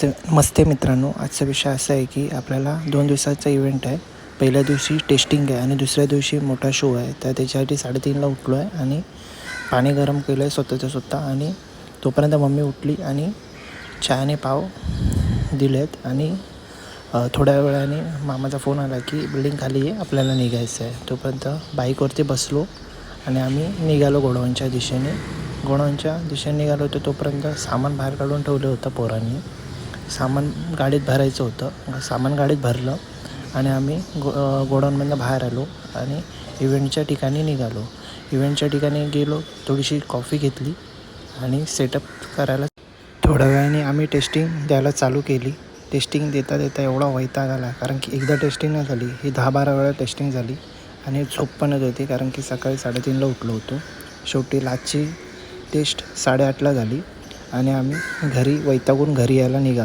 नमस्ते मित्रांनो, आजचा विषय असा आहे की आपल्याला 2 दिवसाचा इव्हेंट आहे. पहिल्या दिवशी टेस्टिंग आहे आणि दुसऱ्या दिवशी मोठा शो आहे. तर त्याच्यासाठी 3:30ला उठलो आहे आणि पाणी गरम केलं आहे स्वतःच्या स्वतः. आणि तोपर्यंत मम्मी उठली आणि चहाने पाव दिलेत. आणि थोड्या वेळाने मामाचा फोन आला की बिल्डिंग खाली आहे, आपल्याला निघायचं आहे. तोपर्यंत बाईकवरती बसलो आणि आम्ही निघालो गोडाऊनच्या दिशेने. निघालो होतो. तोपर्यंत सामान बाहेर काढून ठेवलं होतं पोरांनी. सामान गाडीत भरायचं होतं. सामान गाडीत भरलं आणि आम्ही गोडाऊनमधून बाहेर आलो आणि इव्हेंटच्या ठिकाणी निघालो. इव्हेंटच्या ठिकाणी गेलो, थोडीशी कॉफी घेतली आणि सेटअप करायला थोड्या वेळाने आम्ही टेस्टिंग द्यायला चालू केली. टेस्टिंग देता देता एवढा वैताग आला, कारण की एकदा टेस्टिंग नाही झाली, ही 10-12 वेळा टेस्टिंग झाली आणि झोप पण येत होती, कारण की सकाळी 3:30ला उठलो होतो. शेवटी लास्टची टेस्ट 8:30ला झाली आणि आम्ही वैतागून घरी यायला निघालो.